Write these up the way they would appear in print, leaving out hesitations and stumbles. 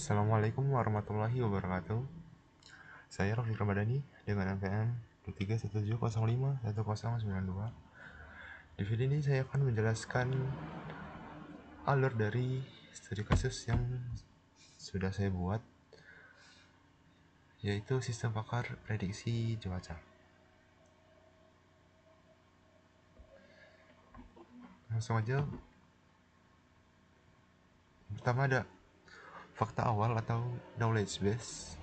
Assalamualaikum warahmatullahi wabarakatuh. Saya Rafiq Ramadhani dengan NPM 2317051092. Di video ini saya akan menjelaskan alur dari studi kasus yang sudah saya buat, yaitu sistem pakar prediksi cuaca. Langsung aja. Pertama ada fakta awal atau knowledge base.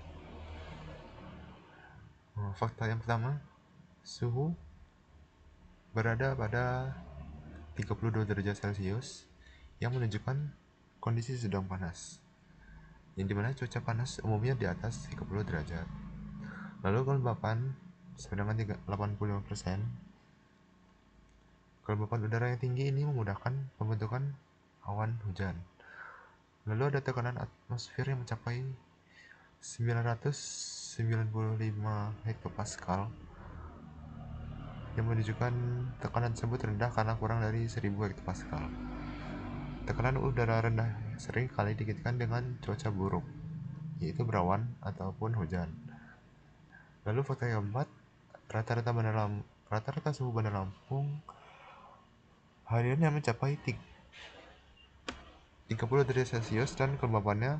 Fakta yang pertama, suhu berada pada 32 derajat Celcius yang menunjukkan kondisi sedang panas, yang dimana cuaca panas umumnya di atas 30 derajat. Lalu kelembapan sedangkan 85%. Kelembapan udara yang tinggi ini memudahkan pembentukan awan hujan. Lalu ada tekanan atmosfer yang mencapai 995 hektopascal, yang menunjukkan tekanan tersebut rendah karena kurang dari 1000 hektopascal. Tekanan udara rendah sering kali dikaitkan dengan cuaca buruk, yaitu berawan ataupun hujan. Lalu fakta yang keempat, rata-rata suhu Bandar Lampung hariannya mencapai 30 derajat Celcius dan kelembapannya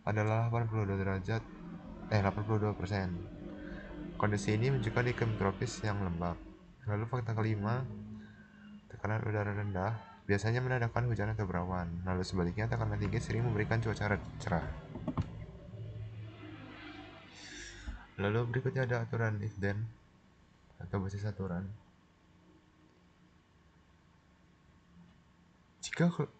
adalah 82%. Kondisi ini menunjukkan iklim tropis yang lembab. Lalu fakta kelima, tekanan udara rendah biasanya menandakan hujan atau berawan. Lalu sebaliknya, tekanan tinggi sering memberikan cuaca cerah. Lalu berikutnya ada aturan if then atau basis aturan.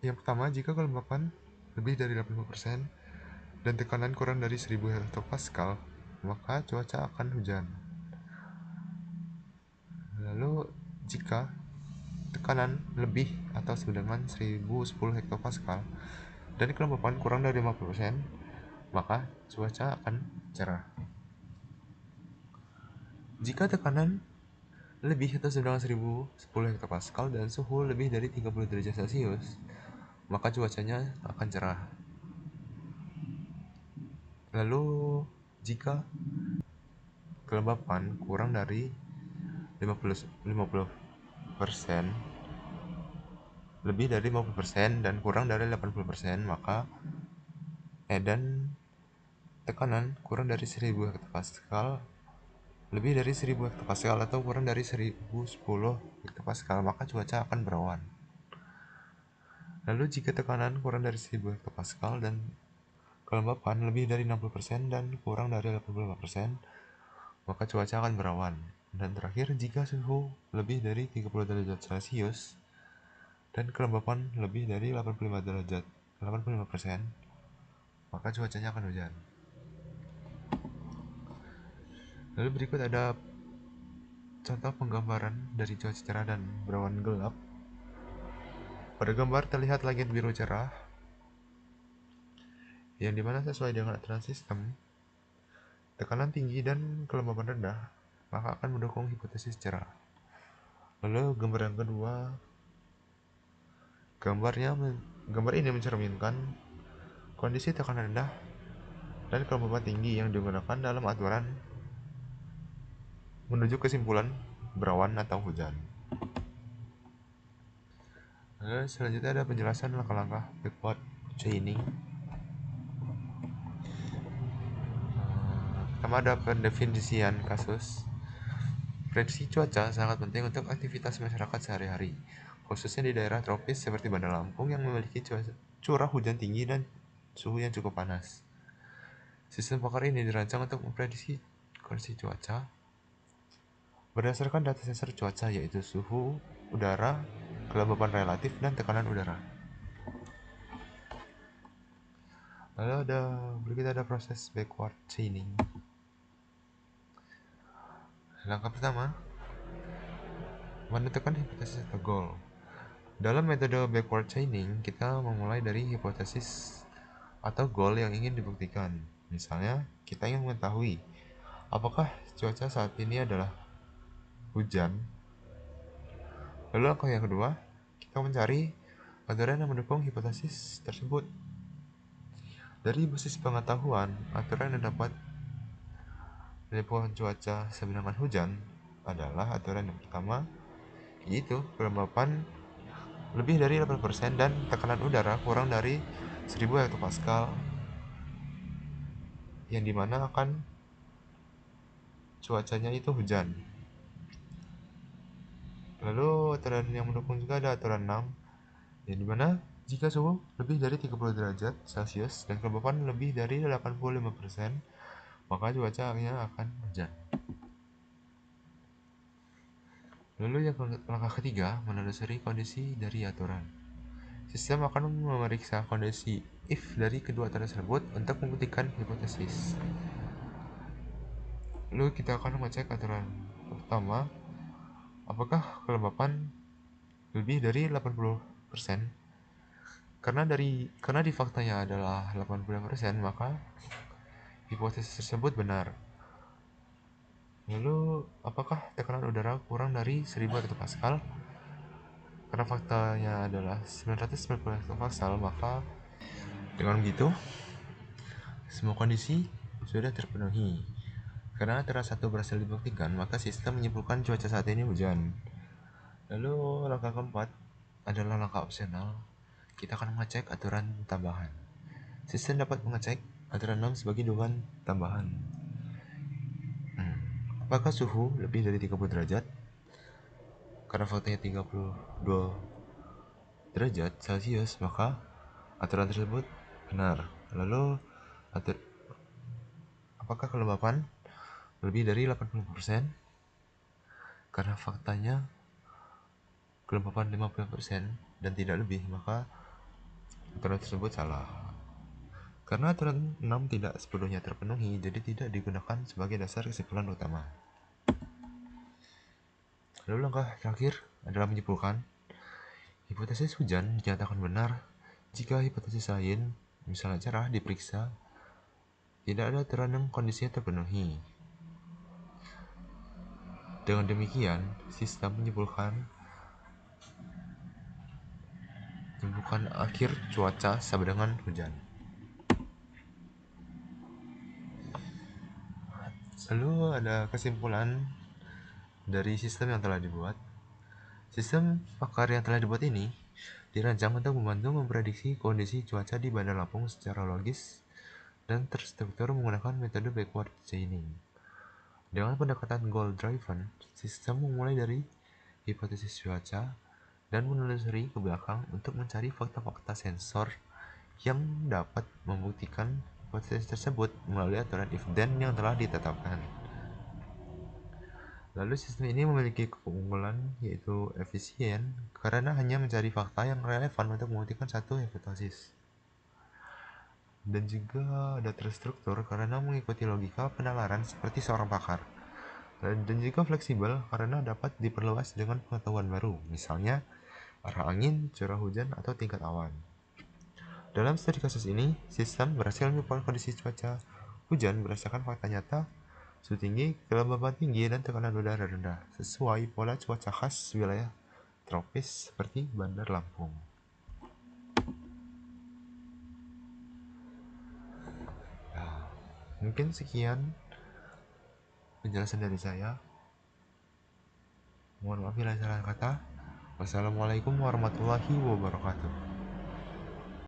Yang pertama, jika kelembapan lebih dari 80% dan tekanan kurang dari 1000 hektopascal, maka cuaca akan hujan. Lalu jika tekanan lebih atau sama dengan 1010 hektopascal dan kelembapan kurang dari 50%, maka cuaca akan cerah. Jika tekanan lebih atau sama dengan 1010 hektopascal dan suhu lebih dari 30 derajat Celcius, maka cuacanya akan cerah. Lalu jika kelembapan kurang dari 50%, lebih dari 50% dan kurang dari 80%, maka dan tekanan kurang dari 1000 hektopascal, lebih dari 1000 hektopascal atau kurang dari 1010 hektopascal, maka cuaca akan berawan. Lalu jika tekanan kurang dari 1000 hektopascal dan kelembapan lebih dari 60% dan kurang dari 85%, maka cuaca akan berawan. Dan terakhir, jika suhu lebih dari 30 derajat Celcius dan kelembapan lebih dari 85%, maka cuacanya akan hujan. Lalu berikut ada contoh penggambaran dari cuaca cerah dan berawan gelap. Pada gambar terlihat langit biru cerah, yang dimana sesuai dengan aturan sistem, tekanan tinggi dan kelembapan rendah, maka akan mendukung hipotesis cerah. Lalu gambar yang kedua, gambar ini mencerminkan kondisi tekanan rendah dan kelembapan tinggi yang digunakan dalam aturan menuju kesimpulan berawan atau hujan. Lalu selanjutnya ada penjelasan langkah-langkah backward chaining. Pertama ada pendefinisian kasus. Prediksi cuaca sangat penting untuk aktivitas masyarakat sehari-hari, khususnya di daerah tropis seperti Bandar Lampung yang memiliki curah hujan tinggi dan suhu yang cukup panas. Sistem pakar ini dirancang untuk memprediksi kondisi cuaca berdasarkan data sensor cuaca, yaitu suhu udara, kelembapan relatif, dan tekanan udara. Lalu berikut ada proses backward chaining. Langkah pertama, menentukan hipotesis atau goal. Dalam metode backward chaining, kita memulai dari hipotesis atau goal yang ingin dibuktikan. Misalnya, kita ingin mengetahui apakah cuaca saat ini adalah hujan. Lalu langkah yang kedua, kita mencari aturan yang mendukung hipotesis tersebut. Dari basis pengetahuan, aturan yang dapat menimbulkan cuaca sedangkan hujan adalah aturan yang pertama, yaitu kelembapan lebih dari 8% dan tekanan udara kurang dari 1000 hektopascal, yang dimana akan cuacanya itu hujan. Lalu aturan yang mendukung juga ada aturan 6, yang dimana jika suhu lebih dari 30 derajat Celcius dan kelembapan lebih dari 85%, maka cuacanya akan hujan. Lalu yang langkah ketiga, menelusuri kondisi dari aturan. Sistem akan memeriksa kondisi if dari kedua aturan tersebut untuk membuktikan hipotesis. Lalu kita akan mengecek aturan pertama, apakah kelembapan lebih dari 80%. Karena di faktanya adalah 80%, maka hipotesis tersebut benar. Lalu, apakah tekanan udara kurang dari 1000 hekopascal? Karena faktanya adalah 990 hekopascal, maka dengan begitu semua kondisi sudah terpenuhi. Karena aturan satu berhasil dibuktikan, maka sistem menyimpulkan cuaca saat ini hujan. Lalu langkah keempat adalah langkah opsional. Kita akan mengecek aturan tambahan. Sistem dapat mengecek aturan 6 sebagai dugaan tambahan. Apakah suhu lebih dari 30 derajat? Karena faktanya 32 derajat Celcius, maka aturan tersebut benar. Lalu, apakah kelembapan lebih dari 80%? Karena faktanya kelembapan 50% dan tidak lebih, maka aturan tersebut salah. Karena aturan 6 tidak sepenuhnya terpenuhi, jadi tidak digunakan sebagai dasar kesimpulan utama. Lalu langkah terakhir adalah menyimpulkan. Hipotesis hujan dinyatakan benar jika hipotesis lain, misalnya cerah, diperiksa. Tidak ada aturan yang kondisinya terpenuhi. Dengan demikian, sistem menyimpulkan akhir cuaca sama dengan hujan. Lalu ada kesimpulan dari sistem yang telah dibuat. Sistem pakar yang telah dibuat ini dirancang untuk membantu memprediksi kondisi cuaca di Bandar Lampung secara logis dan terstruktur menggunakan metode backward chaining. Dengan pendekatan goal-driven, sistem memulai dari hipotesis cuaca dan menelusuri ke belakang untuk mencari fakta-fakta sensor yang dapat membuktikan hipotesis tersebut melalui aturan if-then yang telah ditetapkan. Lalu sistem ini memiliki keunggulan yaitu efisien karena hanya mencari fakta yang relevan untuk membuktikan satu hipotesis. Dan juga ada terstruktur karena mengikuti logika penalaran seperti seorang pakar. Dan juga fleksibel karena dapat diperluas dengan pengetahuan baru, misalnya arah angin, curah hujan, atau tingkat awan. Dalam studi kasus ini, sistem berhasil menyimpulkan kondisi cuaca hujan berdasarkan fakta nyata, suhu tinggi, kelembaban tinggi, dan tekanan udara rendah, sesuai pola cuaca khas wilayah tropis seperti Bandar Lampung. Mungkin sekian penjelasan dari saya. Mohon maaf bila salah kata. Wassalamualaikum warahmatullahi wabarakatuh.